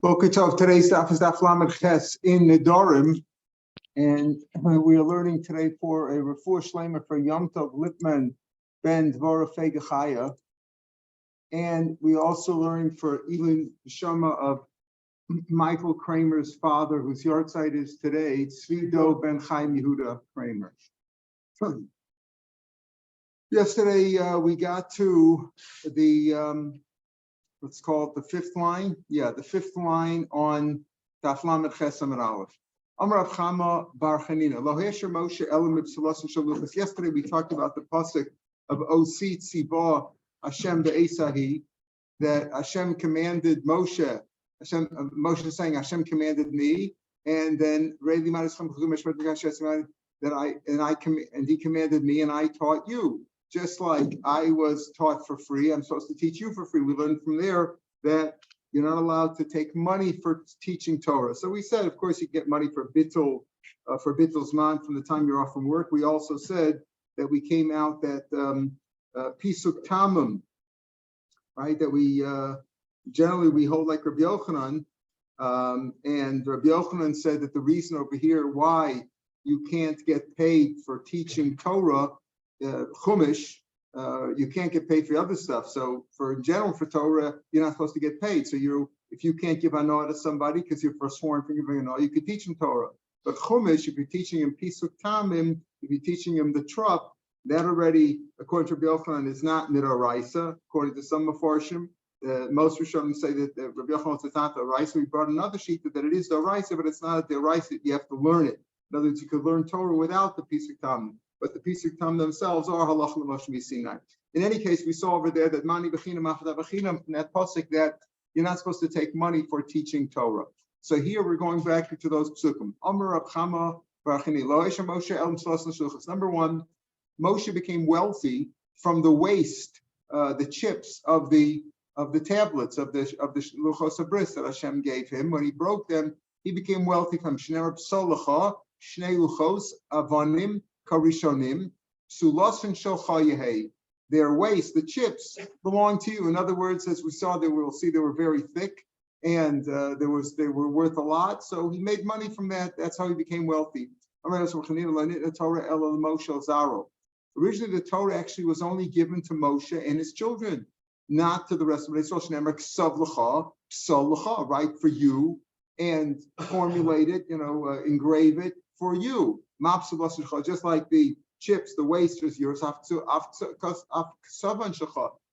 Boker Tov, today's daf is Daf Lamed Ches in Nidrim, and we are learning today for a refuah shleima for Yom Tov Lipman ben Dvorah Fegachaya, and we are also learning for Elin Shama of Michael Kramer's father, whose yahrzeit is today, Tzvido ben Chaim Yehuda Kramer. Yesterday we got to the let's call it the fifth line. Yeah, the fifth line on Daf Lamed Ches Amud Aleph. Amar Rav Chama bar Chanina. Lo hesher Moshe elam b'psalos shaluchas. Yesterday we talked about the pasuk of Osit Tzibah Hashem be'esahi, that Hashem commanded Moshe. Moshe is saying Hashem commanded me, and then that he commanded me, and I taught you. Just like I was taught for free, I'm supposed to teach you for free. We learned from there that you're not allowed to take money for teaching Torah. So we said, of course, you get money for bittul zman from the time you're off from work. We also said that we came out that pisuk tamim, right? That we generally we hold like Rabbi Yochanan, and Rabbi Yochanan said that the reason over here why you can't get paid for teaching Torah, Chumash, you can't get paid for other stuff. So in general for Torah, you're not supposed to get paid. So if you can't give anah to somebody because you're forsworn from giving anah, you could teach him Torah. But Chumash, if you're teaching him Pisuk Tamim, if you're teaching him the Trup, that already, according to Rabbi Yochanan, is not Midoraisa. According to some Mefarshim, most Rishonim say that Rabbi Yochanan is not the Raisa. We brought another sheet that it is the Raisa, but it's not the Raisa. You have to learn it. In other words, you could learn Torah without the Pisuk Tamim. But the Pisuk Tam themselves are halacha l'moshe misinai. In any case, we saw over there that mani b'chinam after b'chinam from that pasuk that you're not supposed to take money for teaching Torah. So here we're going back to those psukim. Amar Rav Chama bar Chanina lo hesher Moshe elam shlosh shulchos. Number one, Moshe became wealthy from the waste, the chips of the tablets of the luchos habris that Hashem gave him. When he broke them, he became wealthy from Shner Psolacha, Shnei Luchos Avanim. Karishonim, Sulasin Shochayehe. Their waste, the chips, belong to you. In other words, as we saw, we'll see they were very thick, and they were worth a lot. So he made money from that. That's how he became wealthy. Originally, the Torah actually was only given to Moshe and his children, not to the rest of Israel. Right, for you, and formulate it, engrave it for you. Just like the chips, the waste is yours.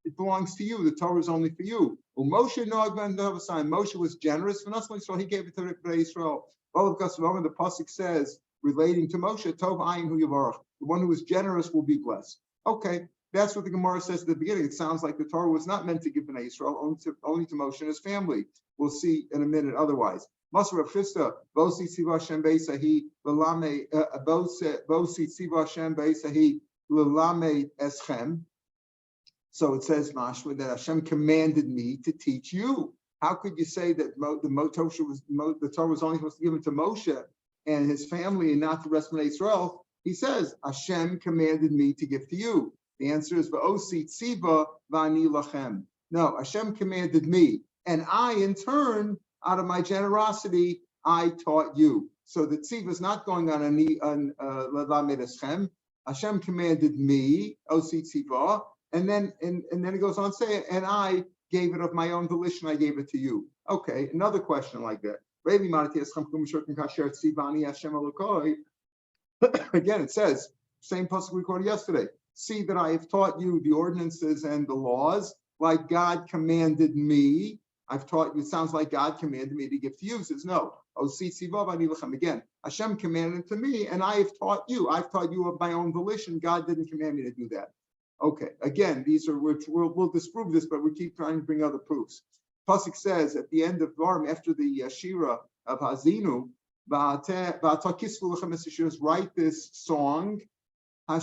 It belongs to you. The Torah is only for you. Moshe was generous. He gave it to Israel. The pasuk says, relating to Moshe, Tov Ayin Hu Yavarach. The one who is generous will be blessed. Okay, that's what the Gemara says at the beginning. It sounds like the Torah was not meant to give Bnei Israel, only to Moshe and his family. We'll see in a minute otherwise. Masra Chisda, Bosi Tziva Shem Beisahi, Lalame, Bosi Tziva Shem Beisahi, Lalame Eschem. So it says, Mashma, that Hashem commanded me to teach you. How could you say that the Torah was only supposed to give it to Moshe and his family and not the rest of Israel? He says, Hashem commanded me to give to you. The answer is, Bosi Tziva Vani Lachem. No, Hashem commanded me, and I, in turn, out of my generosity, I taught you. So the tziva is not going on Lamed Eschem. Hashem commanded me, Osi tziva, and then it goes on to say, and I gave it of my own volition. I gave it to you. Okay, another question like that. Again, it says same pasuk we quoted yesterday. See that I have taught you the ordinances and the laws, like God commanded me. I've taught you. It sounds like God commanded me to give to you. It says no. Again, Hashem commanded it to me, and I have taught you. I've taught you of my own volition. God didn't command me to do that. Okay. Again, these are we'll disprove this, but we keep trying to bring other proofs. Pasuk says at the end of Dvarim, after the Shira of Hazinu, write this song. For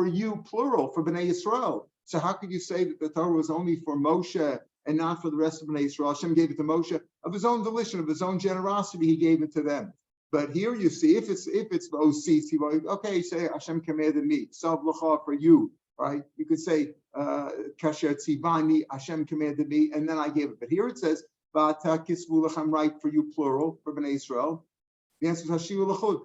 you, plural, for Bnei Yisrael. So how could you say that the Torah was only for Moshe and not for the rest of Bnei Yisrael? Hashem gave it to Moshe of his own volition, of his own generosity. He gave it to them. But here you see, if it's OC, okay, say Hashem commanded me, Sav L'cha for you, right? You could say, Kasher Tzivani, Hashem commanded me, and then I gave it. But here it says, V'ata kisvu lachem, right for you, plural, for Bnei Israel. The answer is Hashiru l'chud.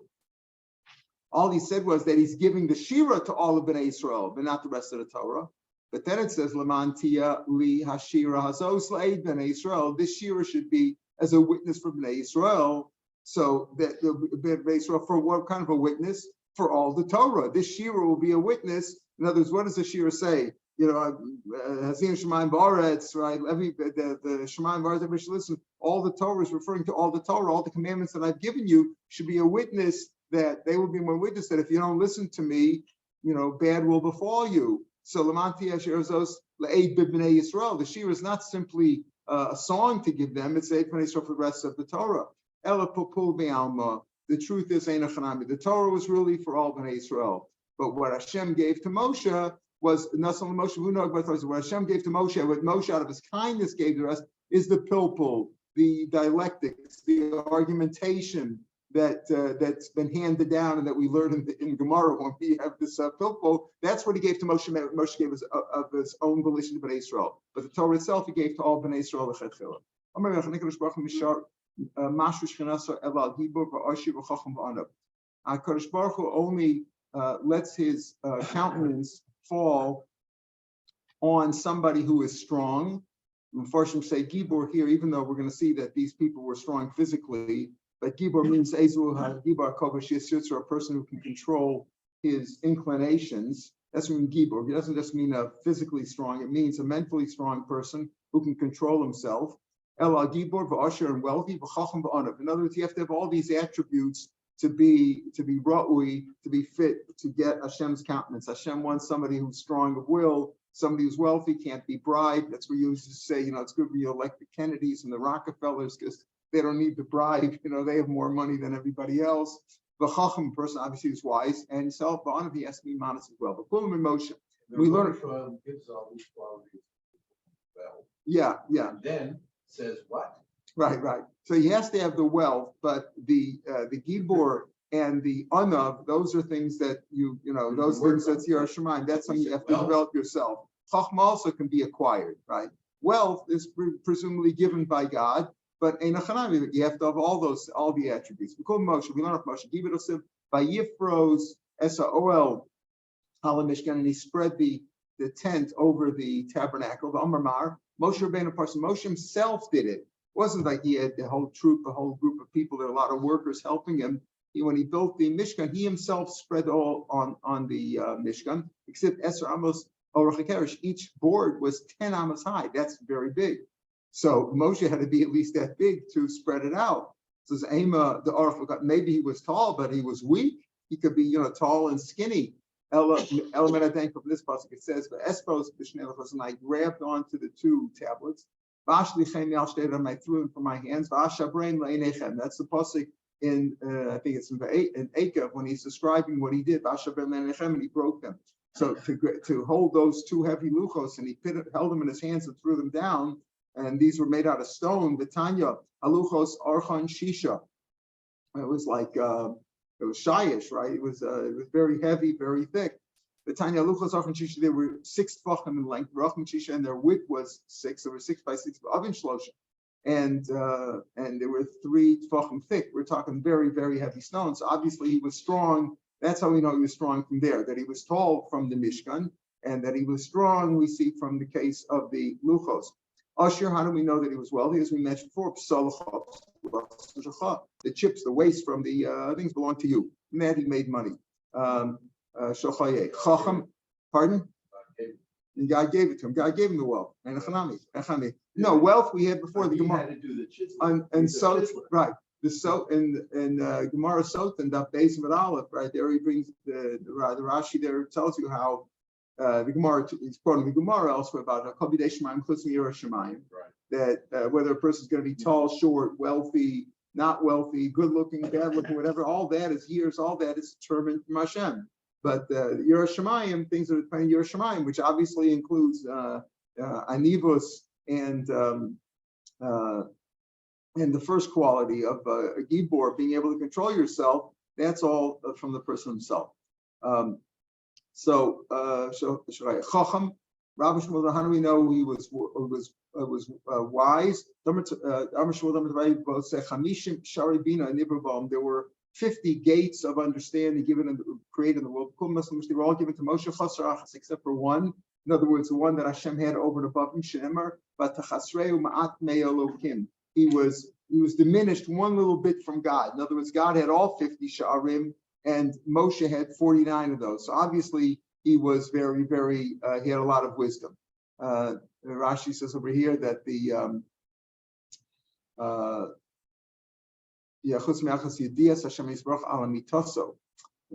All he said was that he's giving the Shira to all of Bnei Israel, but not the rest of the Torah. But then it says, Lamantia li hashira hazos la'ed Bnei Israel. This Shira should be as a witness for Bnei Israel. So that the Bnei Israel, for what kind of a witness? For all the Torah. This Shira will be a witness. In other words, what does the Shira say? Hazim Shemaim Baretz, right? The Shemaim Baretz, everybody should listen. All the Torah is referring to all the Torah. All the commandments that I've given you should be a witness, that they will be my witness, that if you don't listen to me, bad will befall you. So Lamanti Asher Zos La'ed B'Bnei Yisrael. The Shira is not simply a song to give them, it's Eid B'nei Yisrael for the rest of the Torah. Ela Pupul Be'alma. The truth is Ein Achanami. The Torah was really for all Bnei Yisrael. But what Hashem gave to Moshe was Nasal Moshe. What Hashem gave to Moshe, what Moshe out of his kindness gave to us, is the pilpul, the dialectics, the argumentation that's been handed down and that we learned in Gemara when we have this pilpul. That's what he gave to Moshe. Moshe gave us of his own volition to Bnei Israel. But the Torah itself he gave to all Bnei Israel. HaKadosh Baruch Hu only lets his countenance fall on somebody who is strong. Unfortunately, say Gibor here, even though we're going to see that these people were strong physically, but Gibor means Ezu HaGibor Kovash Yisutz, or a person who can control his inclinations. That's what Gibor. It doesn't just mean a physically strong, it means a mentally strong person who can control himself. El Gibor v'asher, and wealthy v'chacham v'anav. In other words, you have to have all these attributes to be ra'ui, to be fit to get Hashem's countenance. Hashem wants somebody who's strong of will, somebody who's wealthy, can't be bribed. That's what you used to say, it's good when you elect the Kennedys and the Rockefellers because they don't need the bribe, they have more money than everybody else. The Chacham person obviously is wise, and self ba'anav, he has to be modest as well. But Pulim and Moshe, we learn. Gives all these qualities. Well, yeah. And then says what? Right. So he has to have the wealth, but the Gibor and the Anav, those are things that those things that's Yiras Shamayim. That's something you have to develop yourself. Chachma also can be acquired, right? Wealth is presumably given by God, but you have to have all the attributes. We call Moshe. We learn of Moshe. Gibor Osiv by Yifros Esa Halamishkan, and he spread the tent over the tabernacle. The Amar Moshe Rabbeinu Parson. Moshe himself did it. It wasn't like he had the whole troop, a whole group of people. There are a lot of workers helping him. When he built the Mishkan, he himself spread all on the Mishkan, except Esser Amos Orachakerish. Each board was 10 amos high. That's very big. So Moshe had to be at least that big to spread it out. So Ema, the Orach, maybe he was tall, but he was weak. He could be, tall and skinny. Element, I think, from this pasuk it says, "But Espos b'shnei, and I grabbed onto the two tablets. I threw them from my hands. That's the pasuk in I think it's in Eikav when he's describing what he did. And he broke them. So to hold those two heavy luchos, and he held them in his hands and threw them down. And these were made out of stone. Vitanya haluchos archan shisha. It was like it was shayish, right? It was very heavy, very thick. The Tanya Luchos Archan Shisha, they were 6 tefachim in length, Rachman Shisha, and their width was 6. There were 6 by 6 oven shlosha, and there were 3 tefachim thick. We're talking very, very heavy stones. Obviously, he was strong. That's how we know he was strong from there. That he was tall from the Mishkan, and that he was strong. We see from the case of the Luchos. Asher, how do we know that he was wealthy? As we mentioned before, the chips, the waste from the things belong to you. And that he made money. Chacham, pardon? And God gave it to him. God gave him the wealth. No, wealth we had before the Gemara. And so, right. The so in Gemara Sot and Daf Beis Aleph, right there he brings the Rashi there tells you how the Gemara is quoting the Gemara elsewhere about that whether a person is going to be tall, short, wealthy, not wealthy, good looking, bad looking, whatever, all that is years, all that is determined from Hashem. But Yiras Shamayim, things that are depending on Yiras Shamayim, which obviously includes anivus and the first quality of a gibor, being able to control yourself, that's all from the person himself. So, Chacham, Rabbi Shmuel, how do we know he was wise? There were 50 gates of understanding given and created in the world. They were all given to Moshe, except for one. In other words, the one that Hashem had over and above him, he was diminished one little bit from God. In other words, God had all 50 sha'arim, and Moshe had 49 of those. So obviously, he was very, very. He had a lot of wisdom. Rashi says over here that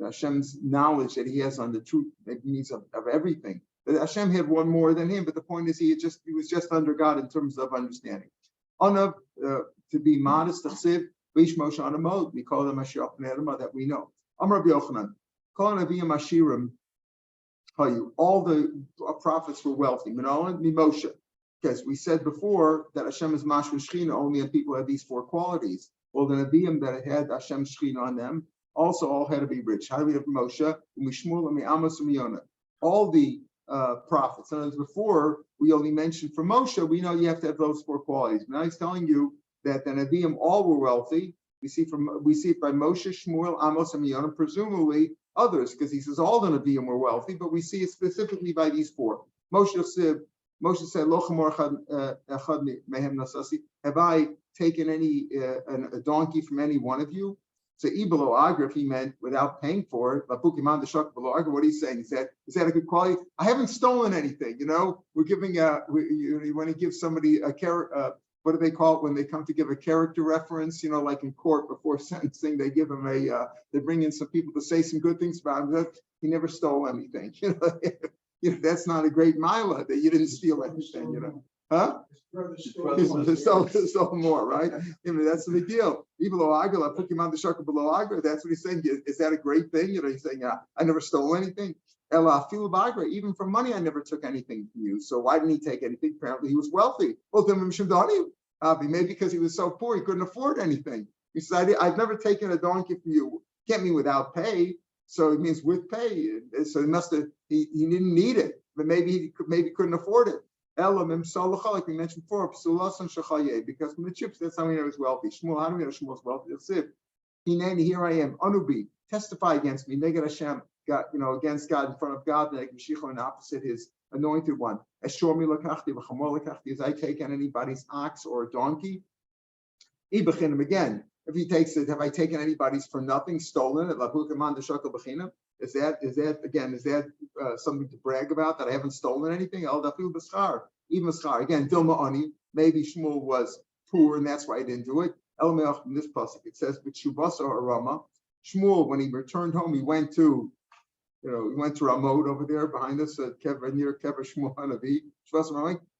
Hashem's knowledge that he has on the truth means of everything. But Hashem had one more than him. But the point is, he was just under God in terms of understanding. To be modest, we call them that we know. All the prophets were wealthy. Moshe, because we said before that Hashem is Mashma Shechina only on people who have these four qualities. Well, the Nevi'im that had Hashem Shechina on them also all had to be rich. How do we have Moshe? All the prophets. And as before, we only mentioned for Moshe, we know you have to have those four qualities. Now he's telling you that the Nevi'im all were wealthy. We see it by Moshe, Shmuel, Amos, and Yonah, presumably others, because he says all the Nevi'im were wealthy, but we see it specifically by these four. Moshe said, have I taken a donkey from any one of you? So Ibalo Agra, if he meant without paying for it, what he's saying is that a good quality? I haven't stolen anything. We're giving you want to give somebody a character. What do they call it when they come to give a character reference? Like in court before sentencing, they give him they bring in some people to say some good things about him. He never stole anything. That's not a great mila that you didn't steal anything. Huh? Stole more, right? That's the big deal. Even though I put him on the shark below Agra, that's what he's saying. Is that a great thing? He's saying, I never stole anything. Even for money, I never took anything from you. So why didn't he take anything? Apparently, he was wealthy. Well, maybe because he was so poor, he couldn't afford anything. He said, I've never taken a donkey from you. Can't mean without pay. So it means with pay. So he didn't need it, but maybe he couldn't afford it. Like we mentioned before, because from the chips, that's how we know he's wealthy. Shmuel, how do we know Shmuel's wealthy? Here I am, Anubi, testify against me, Neged Hashem, God, against God in front of God, and opposite his anointed one. As I take on anybody's ox or a donkey, again. If he takes it, have I taken anybody's for nothing, stolen it? Is that something to brag about, that I haven't stolen anything? Even again, Dilma Ani, maybe Shmuel was poor and that's why he didn't do it. In this pasuk it says, Shmuel, when he returned home, he went to Ramod over there behind us at near Kever Shmuel Hanavi.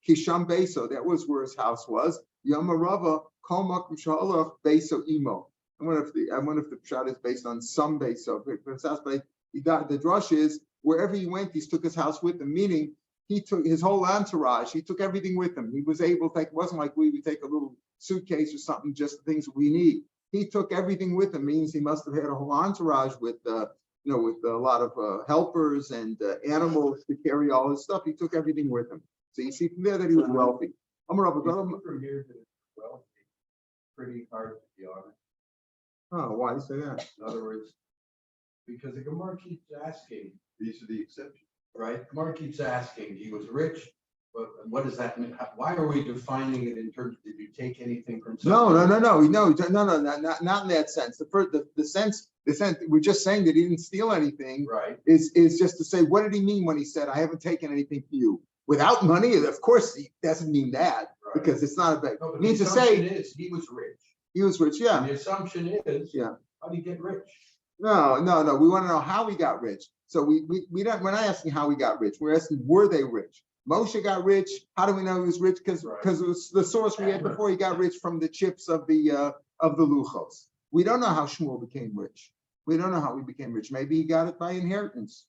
Kisham Beso, that was where his house was. Yama Rava, Kolmak Mshalach Beso Imo. I wonder if the pshat is based on some Beso, but the drush is wherever he went, he took his house with him, meaning he took his whole entourage, he took everything with him. He was able to take, it wasn't like we take a little suitcase or something, just the things we need. He took everything with him, means he must have had a whole entourage with with a lot of helpers and animals to carry all his stuff. He took everything with him. So you see from there that he was wealthy. From here to wealthy, pretty hard to be honest. Oh, why do you say that? In other words, because the Gemara keeps asking, these are the exceptions, right? Gemara keeps asking, he was rich, but what does that mean? Why are we defining it in terms of, did you take anything from somebody? No, not in that sense. The sense we're just saying that he didn't steal anything, right? Is just to say, what did he mean when he said, I haven't taken anything from you? Without money, of course, he doesn't mean that, right? Because it's not a big. No, it means to say he was rich. He was rich, yeah. And the assumption is, how do you get rich? No. We want to know how he got rich. So we're not asking how he got rich. We're asking, were they rich? Moshe got rich. How do we know he was rich? Because it was the source we had before. He got rich from the chips of the luchos. We don't know how Shmuel became rich. We don't know how he became rich. Maybe he got it by inheritance.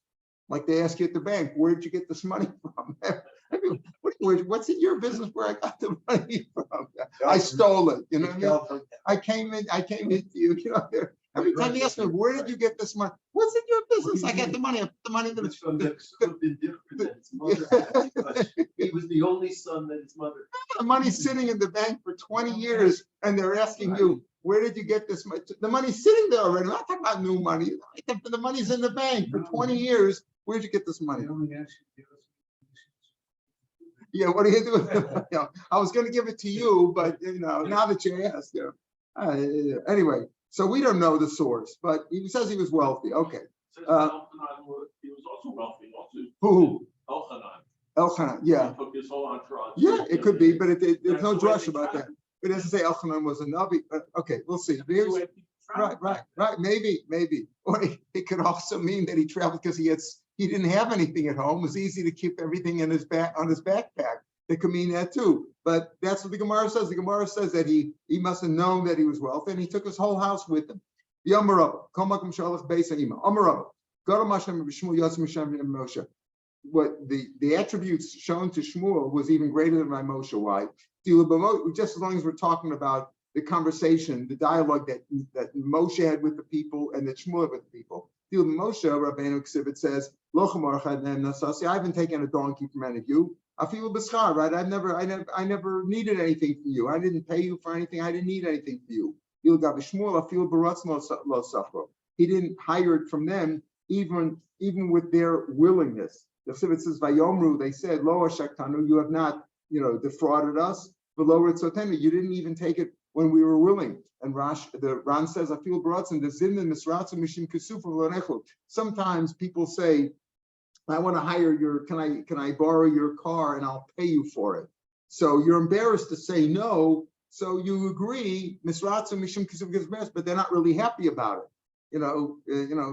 Like they ask you at the bank, where did you get this money from? I mean, what's in your business where I got the money from? I stole it. I came into you. Every time he asks me, where did you get this money? What's in your business? I get the money. I put the money in It's from the been different than his mother had, because he was the only son that his mother. the money's sitting in the bank for 20 years and they're asking you, where did you get this money? The money's sitting there already. I'm not talking about new money. The money's in the bank for 20 years. Where'd you get this money? They only asked you to give us- Yeah, what are you doing? I was going to give it to you, but now that you asked, anyway, so we don't know the source, but he says he was wealthy. Okay. Says Elchanan he was also wealthy, also. Who? Elchanan. Elchanan, yeah. He took his whole entourage. Yeah, it could be, but there's That's no the way drush they about that. travel. It doesn't say Elchanan was a Navi, but okay, we'll see. That's the Here's, way people travel. right. Maybe. Or it could also mean that he traveled because he didn't have anything at home. It was easy to keep everything in his on his backpack. It could mean that too. But that's what the Gemara says. The Gemara says that he must have known that he was wealthy and he took his whole house with him. What the attributes shown to Shmuel was even greater than by Moshe. Why? Just as long as we're talking about the conversation, the dialogue that Moshe had with the people and that Shmuel had with the people. Moshe Rabbeinu Ksivit says, I haven't taken a donkey from any of you. I feel b'schar, right? I never needed anything from you. I didn't pay you for anything. I didn't need anything from you. He didn't hire it from them, even with their willingness. The Ksivit says, Vayomru, they said, Lo Ashaktanu, you have not, defrauded us. Below Ritzotenu, you didn't even take it when we were willing. And Ran says, I feel baratzin, the zin and misratzu mishim kesufa v'lonechu. Sometimes people say, I want to hire can I borrow your car and I'll pay you for it? So you're embarrassed to say no. So you agree, misratzu mishim kesufa, but they're not really happy about it.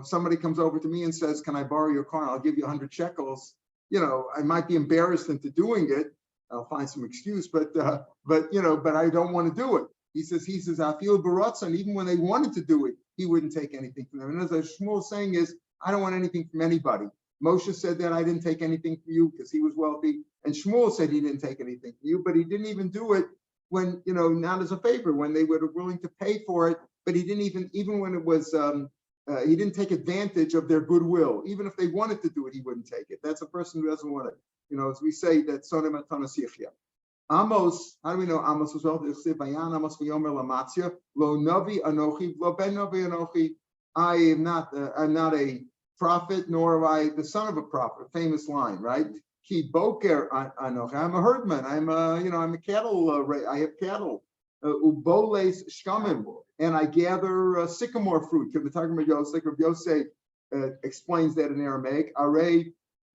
Somebody comes over to me and says, can I borrow your car? I'll give you 100 shekels. I might be embarrassed into doing it. I'll find some excuse, but I don't want to do it. He says, I feel baratza, and even when they wanted to do it, he wouldn't take anything from them. And as Shmuel's saying is, I don't want anything from anybody. Moshe said that I didn't take anything from you because he was wealthy. And Shmuel said he didn't take anything from you, but he didn't even do it when, not as a favor, when they were willing to pay for it. But he didn't even when it was, he didn't take advantage of their goodwill. Even if they wanted to do it, he wouldn't take it. That's a person who doesn't want it. As we say, that sonem atanas yichya. Amos, how do we know Amos was wealthy? Amos v'yomer lamatzia lo navi anochi lo ben navi anochi. I'm not a prophet, nor am I the son of a prophet. Famous line, right? Ki boker anochi. I'm a herdman. I'm a cattle. I have cattle. Uboles shkamim, and I gather sycamore fruit. Rav Yosef explains that in Aramaic. Are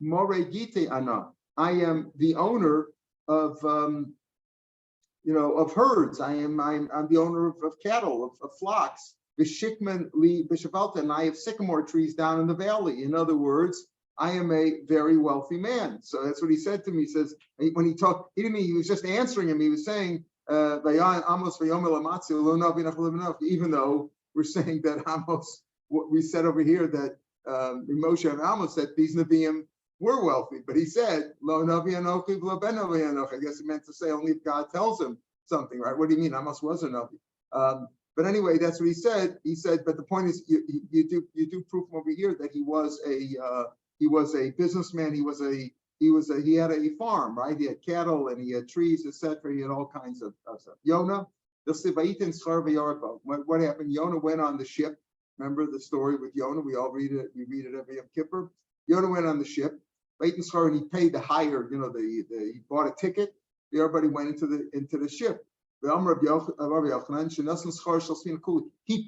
more gite ana. I am the owner of herds. I'm the owner of cattle, of flocks. B'shikman li b'shavalta, and I have sycamore trees down in the valley. In other words, I am a very wealthy man. So that's what he said to me. He says when he talked, he didn't mean he was just answering him. He was saying, even though we're saying that Amos, what we said over here that Moshe and Amos said these Nevi'im were wealthy, but he said, Lo Navi Anochi, Lo Ben Navi Anochi. I guess it meant to say only if God tells him something, right? What do you mean? Amos was a Navi. But anyway, that's what he said. He said, but the point is, you do proof from over here that he was a businessman. He had a farm, right? He had cattle and he had trees, etc. He had all kinds of stuff. Yonah, what happened? Yonah went on the ship. Remember the story with Yonah? We all read it. We read it every Yom Kippur. Yonah went on the ship. And he paid the hire. He bought a ticket. Everybody went into the ship. He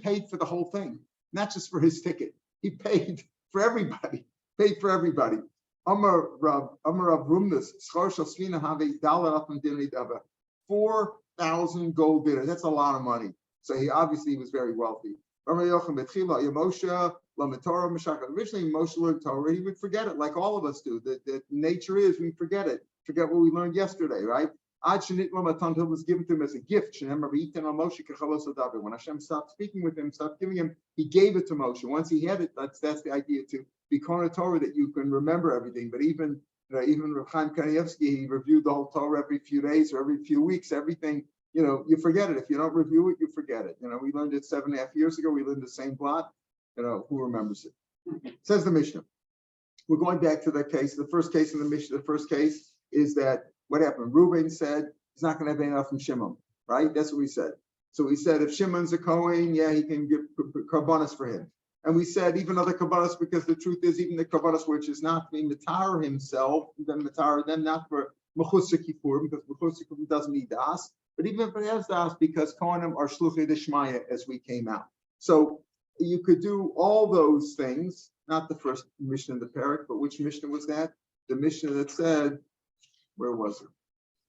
paid for the whole thing, not just for his ticket. He paid for everybody. Amar Rav Rumnus, 4,000 gold dinars. That's a lot of money. So he obviously was very wealthy. Originally, Moshe learned Torah. He would forget it, like all of us do. The nature is we forget it. Forget what we learned yesterday, right? It was given to him as a gift. When Hashem stopped speaking with him, stopped giving him, he gave it to Moshe. Once he had it, that's the idea to be Kona Torah, that you can remember everything. But even Rav Chaim Kanievsky, he reviewed the whole Torah every few days or every few weeks, everything. you forget it. If you don't review it, you forget it. We learned it 7.5 years ago. We learned the same plot. Who remembers it? Says the Mishnah. We're going back to the case. The first case in the Mishnah, the first case is that what happened? Reuben said he's not going to have enough from Shimon, right? That's what we said. So we said if Shimon's a Kohen, yeah, he can give karbanos for him. And we said even other karbanos, because the truth is even the karbanos which is not being matar himself, then matar them not for mechutz kippur, because mechutz kippur doesn't need das. But even if it has das, because Kohanim are shluchei d'shmaya as we came out. So you could do all those things. Not the first Mishnah in the parak, but which Mishnah was that? The Mishnah that said, where was it?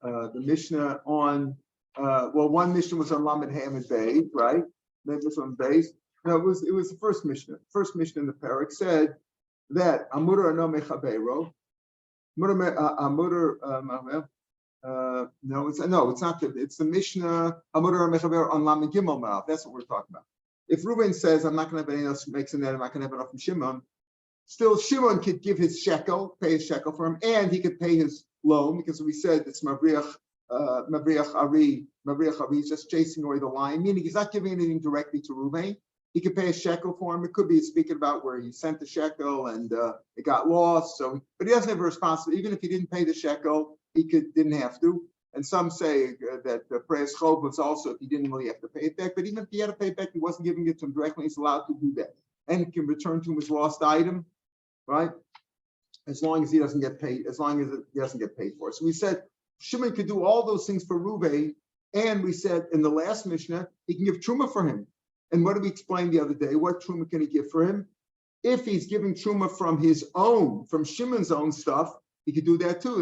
The Mishnah on, one Mishnah was on Lamed Hamid Bay, right? Maybe it was on base. No, it was the first Mishnah. First Mishnah in the parak said that Amur ano mechabeiro. No, it's not good. It's the Mishnah Amur ano mechabeiro on Lamed Gimel Ma'av. That's what we're talking about. If Reuben says, I'm not going to have anything else makes a net, I'm not going to have enough from Shimon, still Shimon could give his shekel, pay his shekel for him, and he could pay his loan, because we said it's Mabriach Ari, he's just chasing away the lion, meaning he's not giving anything directly to Reuben. He could pay a shekel for him. It could be speaking about where he sent the shekel and it got lost. But he doesn't have a responsibility. Even if he didn't pay the shekel, didn't have to. And some say that the praise chov was also if he didn't really have to pay it back. But even if he had to pay it back, he wasn't giving it to him directly. He's allowed to do that and can return to him his lost item, right? As long as he doesn't get paid, he doesn't get paid for it. So we said Shimon could do all those things for Reuben, and we said in the last Mishnah he can give truma for him. And what did we explain the other day? What truma can he give for him? If he's giving truma from Shimon's own stuff, he could do that too.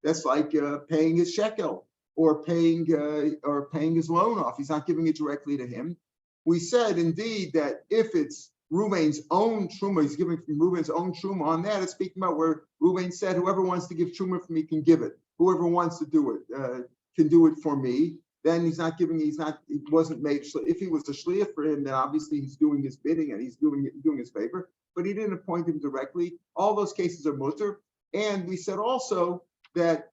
That's like paying his shekel or paying his loan off. He's not giving it directly to him. We said indeed that if it's Reuben's own truma, he's giving from Reuben's own truma. On that, it's speaking about where Reuben said, "Whoever wants to give truma for me can give it. Whoever wants to do it can do it for me." Then he's not giving. He wasn't made. If he was a shliach for him, then obviously he's doing his bidding and he's doing his favor. But he didn't appoint him directly. All those cases are mutter. And we said also that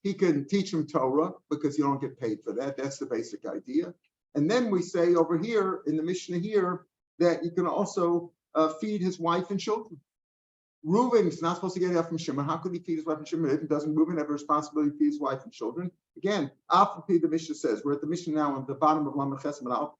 he can teach him Torah because you don't get paid for that. That's the basic idea. And then we say over here in the Mishnah here that you can also feed his wife and children. Reuben is not supposed to get that from Shimon. How could he feed his wife and children? If he doesn't, Reuben have a responsibility to feed his wife and children. Again, the Mishnah says, we're at the Mishnah now on the bottom of Lamed Ches Manal.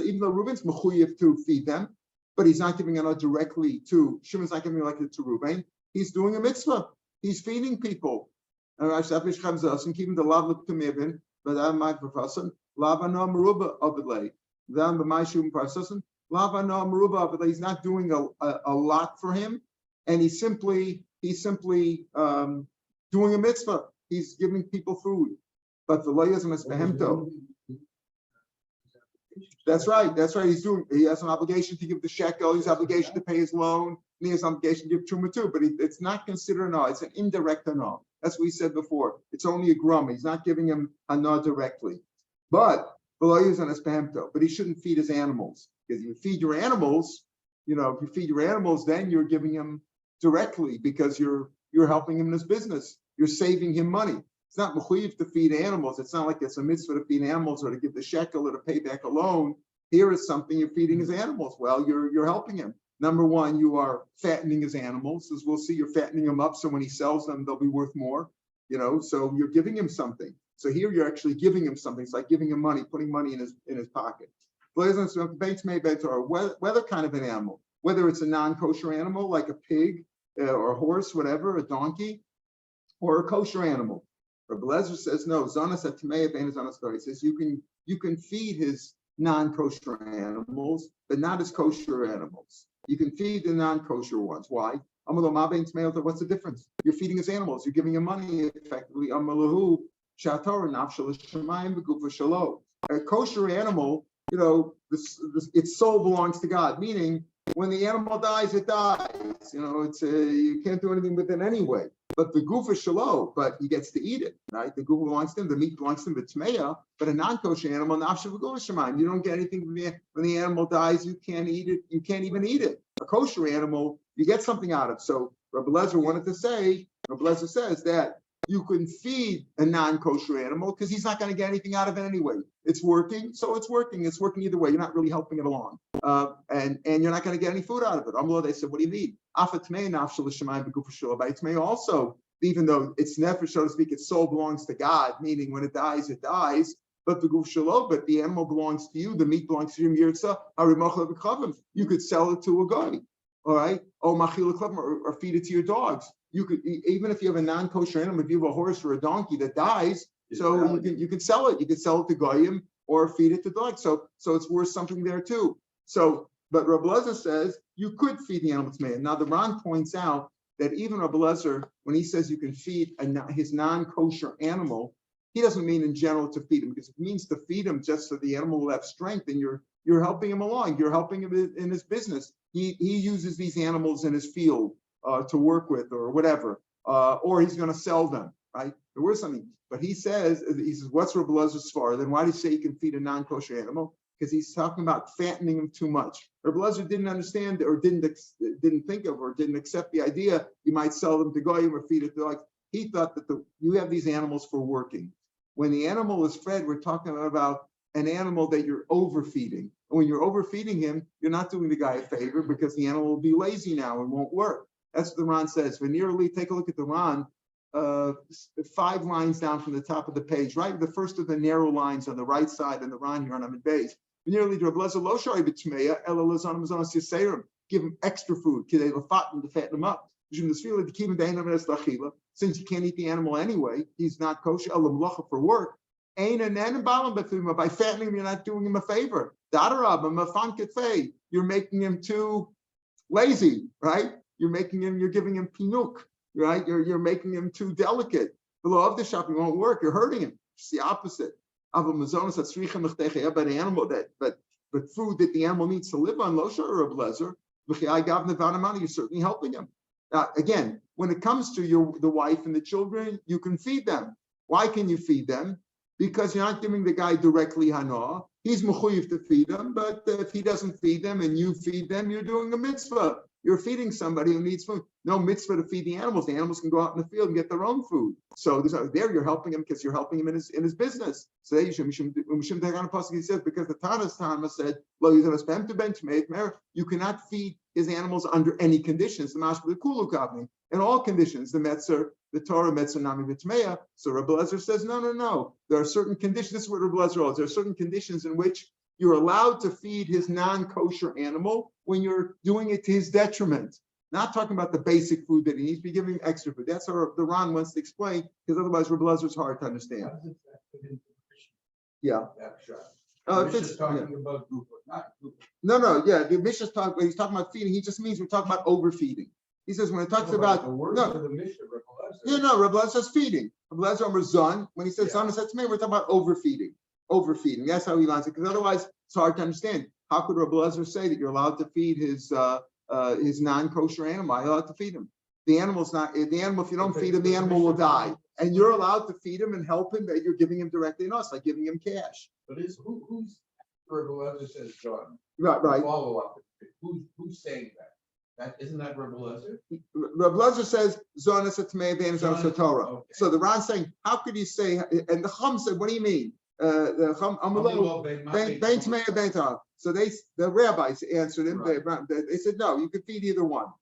Even though Reuben's mechuyev to feed them, but he's not giving it directly to Shimon's not giving it to Reuben. He's doing a mitzvah. He's feeding people. And keeping the lav look to mivin, but I'm my professor. Lavano Maruba of it late. Then my shum processing. Lavano Maruba of it. He's not doing a lot for him, and he's simply doing a mitzvah. He's giving people food. But the layers and behemto. That's right. He has an obligation to give the shekel. He has an obligation to pay his loan. And he has an obligation to give truma too. But it's not considered no. It's an indirect no. That's what we said before. It's only a grum. He's not giving him a no directly. But he shouldn't feed his animals. Because if you feed your animals, then you're giving him directly because you're helping him in his business. You're saving him money. It's not mechuyev to feed animals. It's not like it's a mitzvah to feed animals or to give the shekel or to pay back a loan. Here is something you're feeding his animals. Well, you're helping him. Number one, you are fattening his animals. As we'll see, you're fattening them up so when he sells them, they'll be worth more. So you're giving him something. So here you're actually giving him something. It's like giving him money, putting money in his pocket. Whether kind of an animal, whether it's a non-kosher animal like a pig or a horse, whatever, a donkey, or a kosher animal. Rabbi Lezer says no. Zanas at Tameya Ben Zanas story. He says you can feed his non-kosher animals, but not his kosher animals. You can feed the non-kosher ones. Why? What's the difference? You're feeding his animals. You're giving him money effectively. A kosher animal, its soul belongs to God. Meaning, when the animal dies, it dies. You can't do anything with it anyway. But the gufa shalo, but he gets to eat it, right? The gufa belongs to him, the meat belongs to him, the tmeya. But a non-kosher animal, you don't get anything from when the animal dies. You can't eat it. You can't even eat it. A kosher animal, you get something out of. So Rabbi Lezer wanted to say, Rabbi Lezer says that you can feed a non-kosher animal because he's not going to get anything out of it anyway. It's working, so it's working. It's working either way. You're not really helping it along, and you're not going to get any food out of it. They said, what do you mean? Also, even though it's never, so to speak, its soul belongs to God, meaning when it dies, it dies. But the animal belongs to you. The meat belongs to you. You could sell it to a guy, all right? Or feed it to your dogs. You could, even if you have a non-kosher animal, if you have a horse or a donkey that dies, so you can sell it. You could sell it to goyim or feed it to dogs. So it's worth something there too. So, but Rabbi Lezer says you could feed the animal to man. Now the Ran points out that even Rabbi Lezer, when he says you can feed his non-kosher animal, he doesn't mean in general to feed him, because it means to feed him just so the animal will have strength, and you're helping him along. You're helping him in his business. He uses these animals in his field to work with or whatever, or he's going to sell them, right? There was something, but he says, what's Rabbi Lezer's svar? Then why do you say you can feed a non-kosher animal? Because he's talking about fattening him too much. Rabbi Lezer didn't understand or didn't think of or didn't accept the idea you might sell them to goyim or feed it to like. He thought that you have these animals for working. When the animal is fed, we're talking about an animal that you're overfeeding. And when you're overfeeding him, you're not doing the guy a favor because the animal will be lazy now and won't work. That's what the Ran says. Venerally, take a look at the Ran, 5 lines down from the top of the page, right? The first of the narrow lines on the right side in the Ran here on Amid Beis. Venerally, give him extra food, to fatten him up. Since you can't eat the animal anyway, he's not kosher for work. By fattening him, you're not doing him a favor. You're making him too lazy, right? You're giving him pinuk, right? You're making him too delicate. Below of the shop, he won't work. You're hurting him. It's the opposite. But food that the animal needs to live on, you're certainly helping him. Again, when it comes to the wife and the children, you can feed them. Why can you feed them? Because you're not giving the guy directly hana. He's mechuyev to feed them, but if he doesn't feed them and you feed them, you're doing a mitzvah. You're feeding somebody who needs food. No mitzvah to feed the animals. The animals can go out in the field and get their own food. So there you're helping him because you're helping him in his business. So he says, because the Tana said, you cannot feed his animals under any conditions. The mashma the kulu kavni. In all conditions, the metzer, the Torah metzer nami v'tmeya. So Rabbi Lezer says, no. There are certain conditions. This is what Rabbi Lezer holds. There are certain conditions in which you're allowed to feed his non-kosher animal when you're doing it to his detriment. Not talking about the basic food that he needs, but giving him extra food. That's what the Ran wants to explain, because otherwise Rabbi Lezer is hard to understand. How does it fit into the Mishnah? Yeah. That shot. If We're it's just talking about group, not group. No. Yeah, the Mishnah's talking. When he's talking about feeding, he just means we're talking about overfeeding. He says when it talks about the words of the Mishnah, Rabbi Lezer says feeding. Rabbi Lezer Omer zon. When he says zon, it's me. We're talking about overfeeding. Overfeeding. That's how he lines it. Because otherwise, it's hard to understand. How could Rabbi Lezer say that you're allowed to feed his non-kosher animal? You're allowed to feed him. The animal's not. The animal, if you don't feed him, the animal will die. And you're allowed to feed him and help him. That you're giving him directly in us, like giving him cash. But who's Rabbi Lezer says John? Right. Follow up. Who's saying that? Isn't that Rabbi Lezer? Rabbi Lezer says zonas atmei ben zonas Torah. Okay. So the Ran saying, how could you say? And the Chum said, what do you mean? The Chum amalo ben tmei ben Torah. So the rabbis answered him. Right. They said, no, you can feed either one.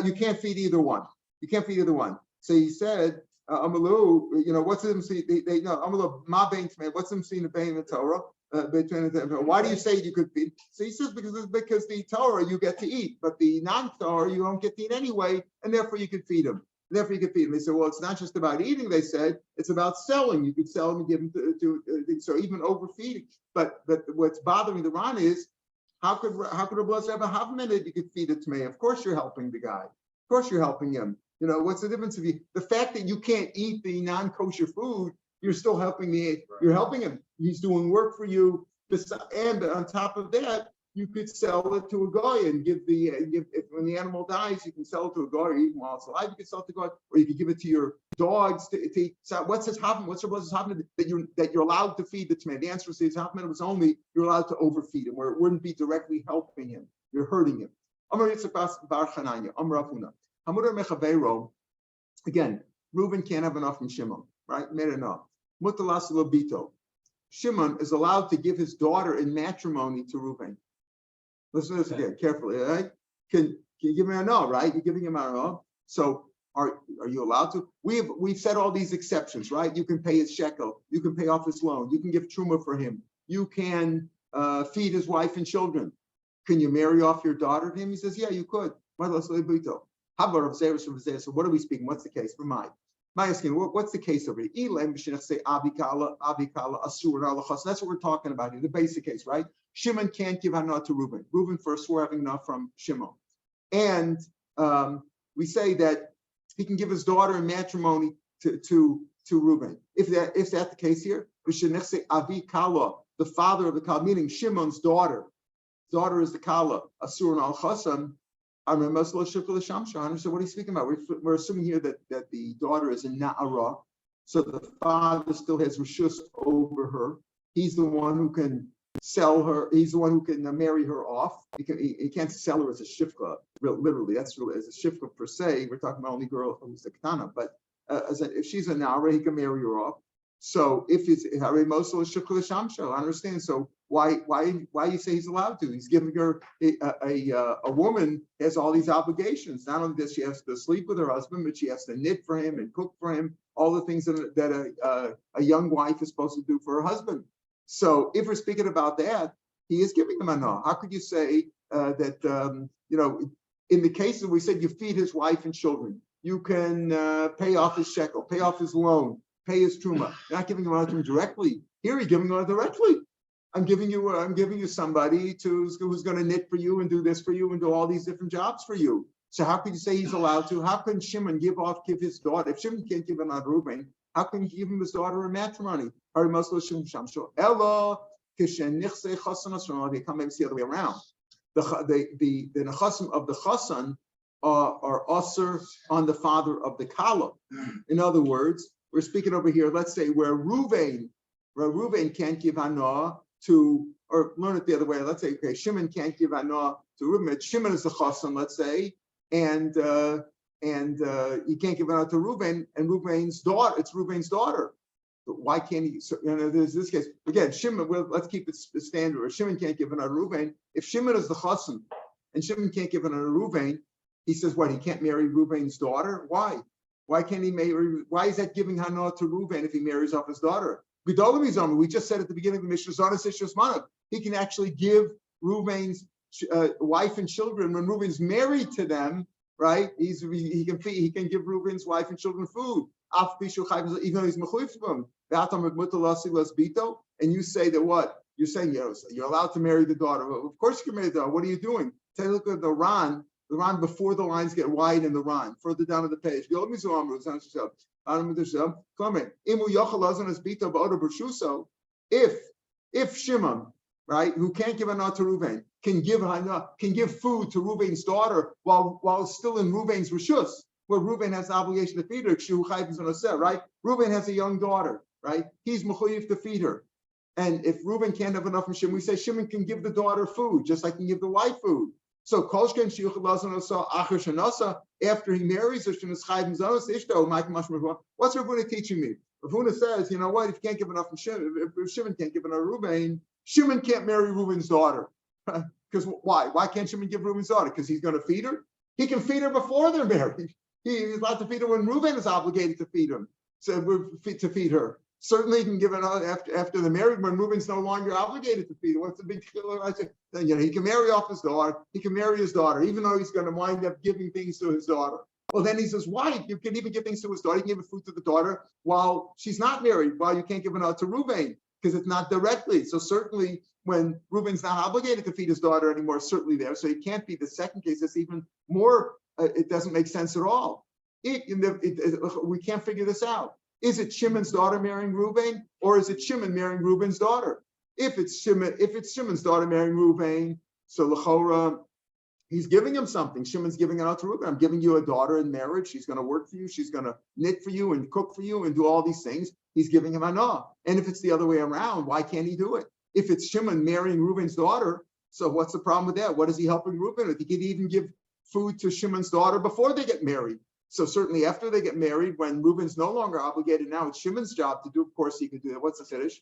You can't feed either one. You can't feed either one. So he said, amalu, what's them see? They no amalu ma ben tmei. What's them seeing the ben Torah? Why do you say you could feed? So he says because the Torah you get to eat, but the non-Torah you don't get to eat anyway, and therefore you can feed them. They said, well, it's not just about eating. They said it's about selling. You could sell them and give them to so even overfeeding. But what's bothering the Ran is how could a blessed have a half minute you could feed it to me? Of course you're helping the guy. Of course you're helping him. What's the difference if the fact that you can't eat the non-kosher food? You're still helping you're helping him. He's doing work for you. And on top of that, you could sell it to a guy and give when the animal dies, you can sell it to a guy, or even while it's alive, you can sell it to a guy, or you can give it to your dogs to eat. So what's happening? What's happening that you're allowed to feed the tomato? The answer is his half minute was only you're allowed to overfeed him, where it wouldn't be directly helping him. You're hurting him. Again, Reuben can't have enough from Shimon, right? Made enough. Mutalas labito. Shimon is allowed to give his daughter in matrimony to Reuben. Listen to this again carefully, right? Can you give him a no, right? You're giving him a no. So are you allowed to? We've said all these exceptions, right? You can pay his shekel, you can pay off his loan, you can give truma for him, you can feed his wife and children. Can you marry off your daughter to him? He says, yeah, you could. How about Rav Zera? So what are we speaking? What's the case for my asking? What's the case over here? That's what we're talking about here. The basic case, right? Shimon can't give Hana to Reuben. Reuben first swore having enough from Shimon, and we say that he can give his daughter in matrimony to Reuben. If that's the case here, the father of the kala, meaning Shimon's daughter. Daughter is the kala, asur and al chasam. So what are you speaking about? We're assuming here that the daughter is a na'ara, so the father still has reshus over her. He's the one who can sell her. He's the one who can marry her off. He can't sell her as a shifka, literally. That's really as a shifka per se. We're talking about only girl who's the katana, but if she's a na'ara, he can marry her off. So if it's Harei Mosel Shukla Shamsho, I understand. So why you say he's allowed to? He's giving her a woman has all these obligations. Not only does she has to sleep with her husband, but she has to knit for him and cook for him, all the things that a young wife is supposed to do for her husband. So if we're speaking about that, he is giving them a no. How could you say that in the case that we said you feed his wife and children, you can pay off his shekel, pay off his loan, pay his truma. You're not giving him out to him directly. Here you're giving him out directly. I'm giving you somebody who's going to knit for you and do this for you and do all these different jobs for you. So how can you say he's allowed to? How can Shimon give his daughter? If Shimon can't give him out Reuben, how can he give him his daughter in matrimony? Ella they come maybe the other way around. The nechasim of the chasan are usher on the father of the kala. In other words, we're speaking over here, let's say where Reuven can't give Hana to, or learn it the other way. Let's say, okay, Shimon can't give Hana to Reuben. Shimon is the chassan, let's say, and he can't give Hana to Reuben, and Reuben's daughter, it's Reuben's daughter. But why can't he? So, there's this case again. Shimon, let's keep it standard. If Shimon can't give Hana to Reuben, if Shimon is the chassan, and Shimon can't give Hana to Reuben, he says, what? He can't marry Reuben's daughter? Why? Why can't he marry? Why is that giving Hana to Reuben if he marries off his daughter? We just said at the beginning of the Mishnah, he can actually give Reuben's wife and children when Reuben's married to them, right? He can give Reuben's wife and children food. Even though he's mechuyev to them. And you say that what? You're saying you're allowed to marry the daughter. Well, of course you can marry the daughter. What are you doing? Take a look at the Ran before the lines get wide in the Ran, further down on the page. If Shimon, right, who can't give Hana to Reuben, can give food to Reuben's daughter while still in Reuben's reshus, where Reuben has an obligation to feed her, right? Reuben has a young daughter, right? He's mechuyev to feed her. And if Reuben can't have enough from Shimon, we say Shimon can give the daughter food, just like he can give the wife food. So after he marries her, what's Ravuna teaching me? Ravuna says, you know what? If you can't give enough from Shimon, if Shimon can't give enough to Reuben, Shimon can't marry Reuben's daughter. Because why? Why can't Shimon give Reuben's daughter? Because he's going to feed her? He can feed her before they're married. He's allowed to feed her when Reuben is obligated to feed him, to feed her. Certainly he can give it after the marriage when Reuben's no longer obligated to feed her. What's the big deal? I say, he can marry off his daughter. He can marry his daughter, even though he's going to wind up giving things to his daughter. Well, then he says, why? You can even give things to his daughter. You can give food to the daughter while she's not married, while you can't give it out to Reuben, because it's not directly. So certainly when Reuben's not obligated to feed his daughter anymore, it's certainly there. So it can't be the second case. It's even more, it doesn't make sense at all. We can't figure this out. Is it Shimon's daughter marrying Reuben, or is it Shimon marrying Reuben's daughter? If it's Shimon's daughter marrying Reuben, so l'chora, he's giving him something. Shimon's giving it out to Reuben. I'm giving you a daughter in marriage. She's going to work for you. She's going to knit for you and cook for you and do all these things. He's giving him hana. And if it's the other way around, why can't he do it? If it's Shimon marrying Reuben's daughter, so what's the problem with that? What is he helping Reuben with? He could even give food to Shimon's daughter before they get married. So certainly after they get married, when Reuben's no longer obligated, now it's Shimon's job to do. Of course, he can do that. What's the Chiddush?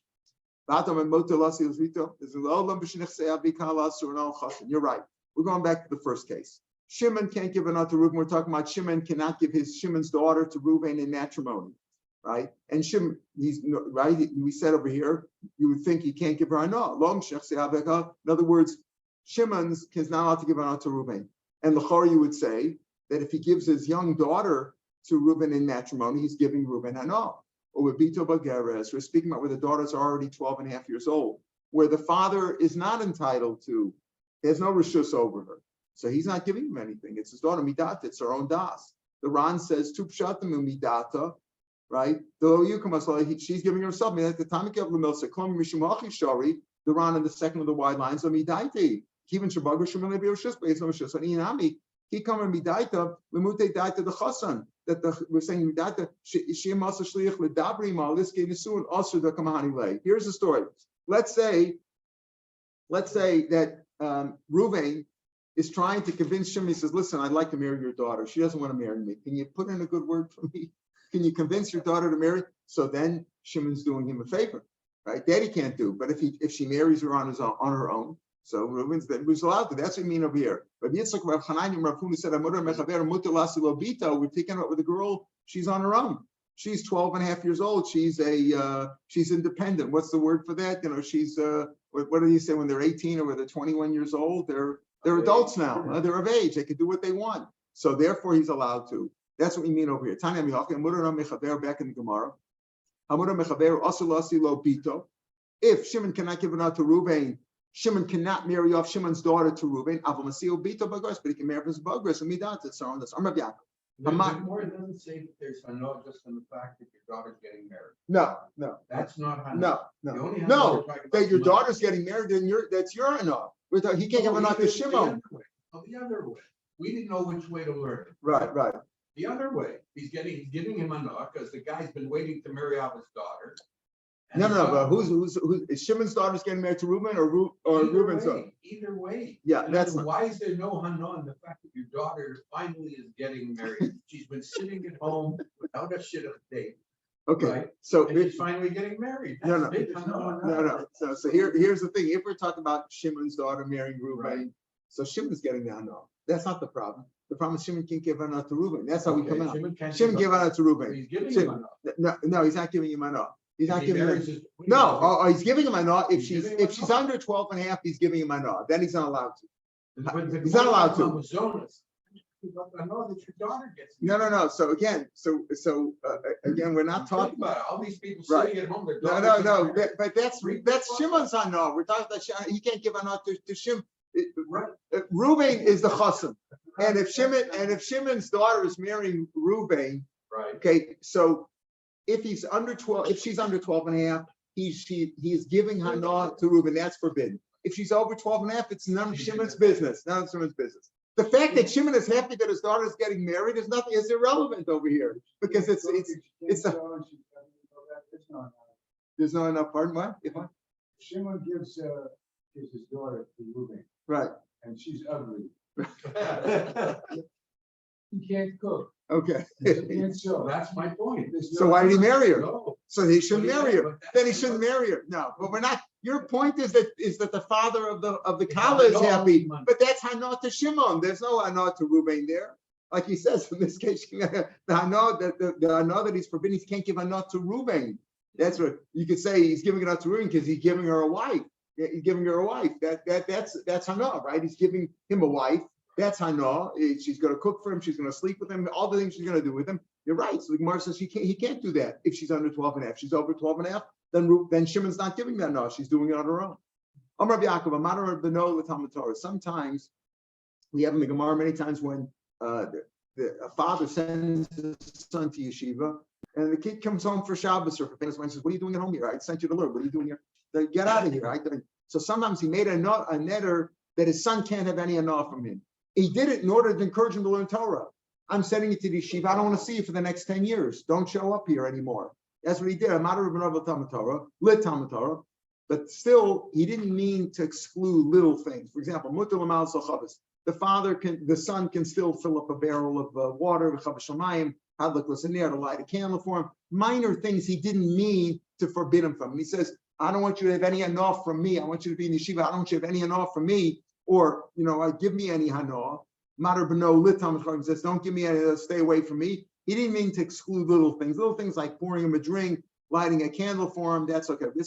You're right. We're going back to the first case. Shimon can't give an out to Reuben. We're talking about Shimon cannot give Shimon's daughter to Reuben in matrimony, right? And Shimon, he's right. We said over here, you would think he can't give her an out. In other words, Shimon's is not allowed to give an out to Reuben. And L'chor, you would say that if he gives his young daughter to Reuben in matrimony, he's giving Reuben an out. Or with Bito Bageres, we're speaking about where the daughters are already 12 and a half years old, where the father is not entitled to, there's no reshus over her. So he's not giving him anything. It's his daughter, Midata, it's her own das. The Ran says, Tu pshatim Midata, right? She's giving herself. The Ran in the second of the wide lines, so Midaiti. Even Shabaga Shuman Lebiyoshus, based on Shus, and Inami, he come and Midaita, Lemute Daita the Chasan, that we're saying Midaita, Shim also Shliach Ledabri Maliski Nisun, also the Kamahani Lay. Here's the story. Let's say that Reuven is trying to convince Shimon. He says, listen, I'd like to marry your daughter. She doesn't want to marry me. Can you put in a good word for me? Can you convince your daughter to marry? So then Shimon's doing him a favor, right? That he can't do. But if she marries her on her own, so Reuven's allowed to. That's what we mean over here. But Yitzchak Rav Hanani Rav Huni said, we're taking out with a girl. She's on her own. She's 12 and a half years old. She's independent. What's the word for that? She's what do you say when they're 18 or when they're 21 years old? They're adults now. They're of age. They can do what they want. So therefore, he's allowed to. That's what we mean over here. Back in the Gemara. If Shimon cannot give it out to Reuben, Shimon cannot marry off Shimon's daughter to Reuben, but he can marry his bagras and midat. It's on this. The more it doesn't say that there's a no just on the fact that your daughter's getting married. No. That's not how. No. That your daughter's getting married, then that's your no. He can't give a not to Shimon. The other way. We didn't know which way to learn it. Right. The other way. He's giving him a no because the guy's been waiting to marry off his daughter. No. But who's is Shimon's daughter's getting married to Reuben or Reuben's daughter? Either way. Yeah, that's why is there no hana on the fact that your daughter finally is getting married? She's been sitting at home without a shit of date. Okay, right? So and she's finally getting married. That's no. So here's the thing. If we're talking about Shimon's daughter marrying Reuben, right. So Shimon's getting the hana. That's not the problem. The problem is Shimon can't give hana to Reuben. That's how we come out. Shimon give hana to Reuben. He's giving him hana. No, he's not giving him hana. He's not giving him. He's giving him a nod. If she's under 12 and a half, he's giving him a nod. Then he's not allowed to. He's not allowed to. No. So again, we're not talking about all these people sitting at home. No. But that's Shimon's on no. We're talking about he can't give a nod to Shimon. Reuben is the chasam, and if Shimon's daughter is marrying Reuben, right? Okay, so. If she's under 12 and a half, he is giving hana to Reuben. That's forbidden. If she's over 12 and a half, it's none of Shimon's business. None of Shimon's business. The fact that Shimon is happy that his daughter is getting married is irrelevant over here because there's no enough. Pardon what? Shimon gives his daughter to Reuben, right? And she's ugly. He can't cook. Okay. So that's my point. So why did he marry her? No. So he shouldn't marry her. Then he shouldn't marry her. No, but we're not. Your point is that the father of the Kala is happy, but that's hana to Shimon. There's no hana to Reuben there. Like he says in this case, the hana that he's forbidden, he can't give hana to Reuben. That's what you could say. He's giving it out to Reuben because he's giving her a wife. He's giving her a wife. That's hana, right? He's giving him a wife. That's hana. She's going to cook for him. She's going to sleep with him. All the things she's going to do with him. You're right. So the Gemara says he can't do that if she's under 12 and a half. She's over 12 and a half. Then Shimon's not giving that hana. She's doing it on her own. Sometimes we have in the Gemara many times when a father sends his son to yeshiva and the kid comes home for Shabbos or for Pesach and says, "What are you doing at home here? I sent you to learn. What are you doing here? Get out of here!" Right? So sometimes he made a netter that his son can't have any hana from him. He did it in order to encourage him to learn Torah. I'm sending you to the yeshiva. I don't want to see you for the next 10 years. Don't show up here anymore. That's what he did. But still, he didn't mean to exclude little things. For example, the son can still fill up a barrel of water, to light a candle for him. Minor things he didn't mean to forbid him from. He says, I don't want you to have any hanoah from me. I want you to be in yeshiva. I don't want you to have any hanoah from me, or give me any hanoah. Matter b'no litam says, don't give me any. Stay away from me. He didn't mean to exclude little things like pouring him a drink, lighting a candle for him. That's okay. You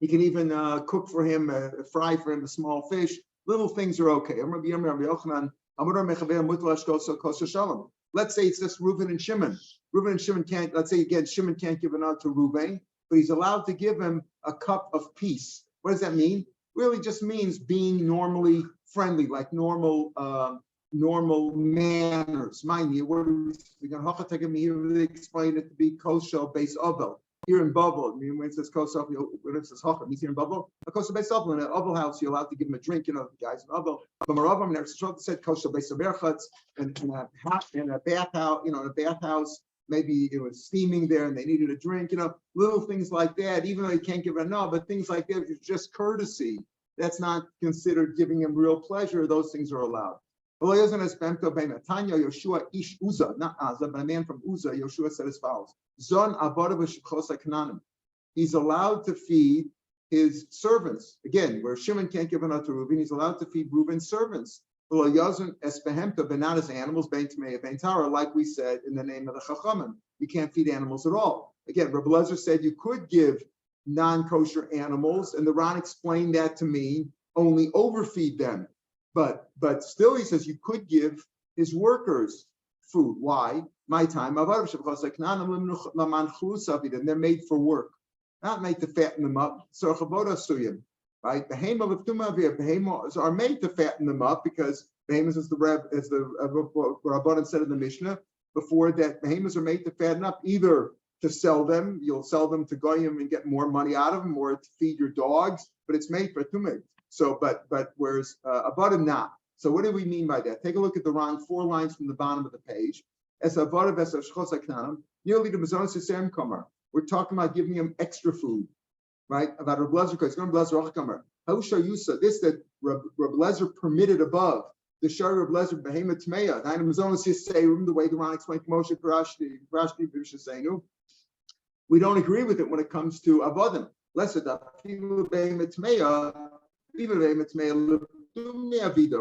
can even cook for him, fry for him a small fish. Little things are okay. Let's say it's just Reuven and Shimon. Reuven and Shimon can't, let's say again, Shimon can't give an out to Reuven, but he's allowed to give him a cup of peace. What does that mean? Really just means being normally friendly, like normal manners. Mind you, we're going to explain it to be kosher based ovel. Here in Bubble, when it says kosher, when it says hocham, he's here in Bubble. A kosher based ovel in an ovel house, you're allowed to give him a drink. The guys in ovel. But Maravam never said kosher based berachats, and in a bathhouse, in a bathhouse. Maybe it was steaming there and they needed a drink, little things like that, even though you can't give it no, but things like that, it's just courtesy. That's not considered giving him real pleasure. Those things are allowed. Yoshua ish Uza, not Azza, but a man from Uza, Yoshua said as follows. Zon he's allowed to feed his servants. Again, where Shimon can't give enough to Reuben, he's allowed to feed Reuben's servants. But not as animals, like we said in the name of the Chachamim. You can't feed animals at all. Again, Rabbi Lezer said you could give non-kosher animals, and the Ran explained that to me, only overfeed them. But still, he says you could give his workers food. Why? My time. They're made for work, not made to fatten them up. Right? Behemoths are made to fatten them up because behemoths, as the Rabbanan said in the Mishnah before, that behemoths are made to fatten up, either to sell them, you'll sell them to goyim and get more money out of them, or to feed your dogs, but it's made for tumah. So, but whereas avodim not. So, what do we mean by that? Take a look at the Ran, 4 lines from the bottom of the page. As avodim as shchosaknanam, nearly the mazonos yisem kamar. We're talking about giving him extra food, right? About Reb Lezer, it's going to Lezer Achkamar. How shall you say this that Reb Lezer permitted above the Shari Reb Lezer behemoth tmeya? The mazonos yisem, the way the Ran explained Moshe Parashti V'Shasenu. We don't agree with it when it comes to avodim. Less of that.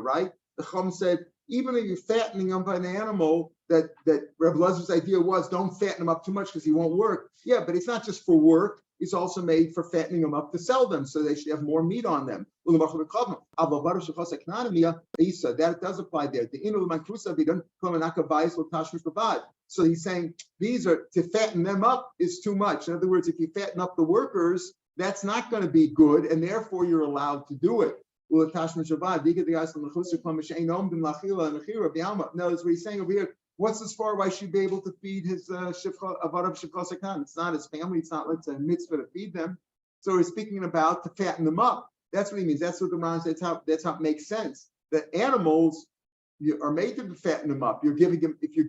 Right? The Chum said, even if you're fattening up an animal, that Reb Lezer's idea was don't fatten him up too much because he won't work. Yeah, but it's not just for work. It's also made for fattening them up to sell them, so they should have more meat on them. That does apply there. So he's saying these are to fatten them up is too much. In other words, if you fatten up the workers, that's not going to be good, and therefore you're allowed to do it. In other words, what he's saying over here, what's as far why should be able to feed his avadav shivcha? It's not his family. It's not, let's say, a mitzvah to feed them. So he's speaking about to fatten them up. That's what he means. That's what the Ran says. That's how it makes sense. That animals are made to fatten them up. You're giving him, if you're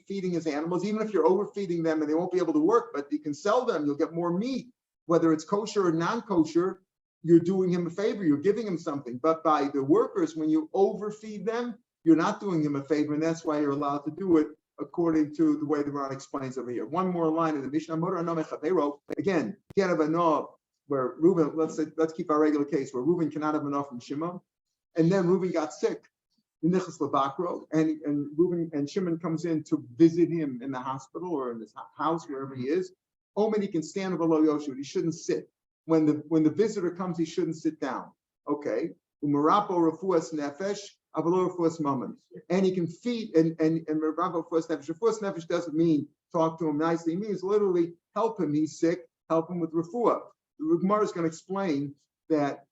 feeding his animals, even if you're overfeeding them and they won't be able to work, but you can sell them. You'll get more meat, whether it's kosher or non-kosher. You're doing him a favor. You're giving him something. But by the workers, when you overfeed them, you're not doing him a favor, and that's why you're allowed to do it according to the way the Ran explains over here. One more line in the Mishnah. Again, can't have a no where Reuben, let's keep our regular case where Reuben cannot have enough from Shimon, and then Reuben got sick, and Reuben and Shimon comes in to visit him in the hospital or in his house, wherever he is. Omen, he can stand below Yoshua. He shouldn't sit. When the visitor comes, he shouldn't sit down. Okay. Umarapo refuas nefesh. And he can feed and Refuas Nefesh doesn't mean talk to him nicely. It means literally help him. He's sick, help him with refuah. The Gemara is going to explain that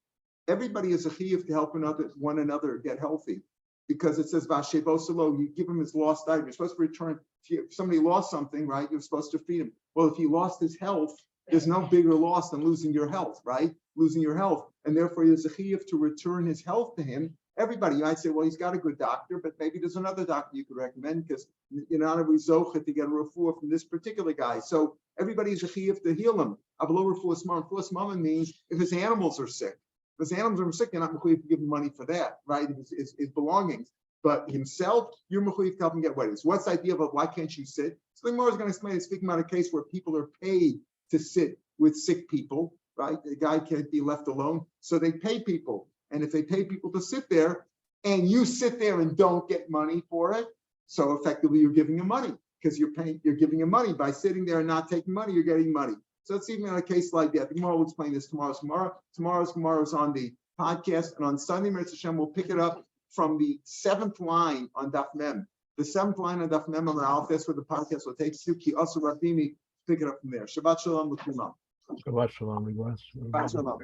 everybody is a chiyuv to help one another get healthy, because it says Vashevosalo, you give him his lost item. You're supposed to return. If somebody lost something, right? You're supposed to feed him. Well, if he lost his health, there's no bigger loss than losing your health, right? Losing your health, and therefore there's a chiyuv to return his health to him. Everybody, you might say, well, he's got a good doctor, but maybe there's another doctor you could recommend because you're not a rezocha to get a refuah from this particular guy. So everybody is a chiyuv to heal him. Avlo refuah smam. Refuah smam means if his animals are sick. If Because animals are sick, you're not mechuyev to give him money for that, right? His belongings. But himself, you're mechuyev to help him get weddings. What's the idea of why can't you sit? So the Gemara is going to explain, speaking about a case where people are paid to sit with sick people, right? The guy can't be left alone. So they pay people. And if they pay people to sit there and you sit there and don't get money for it, so effectively you're giving him money because you're giving him money by sitting there and not taking money, you're getting money. So it's even in a case like that. The Gemara will explain this tomorrow's Gemara. Tomorrow's Gemara is on the podcast, and on Sunday, Mitzvah Hashem, we'll pick it up from the 7th line on Daf Mem. The 7th line on Daf Mem on the Alpha, that's where the podcast will take you. Ki also Rabimi, pick it up from there. Shabbat Shalom, L'Kumam. Shabbat Shalom. Shabbat Shalom.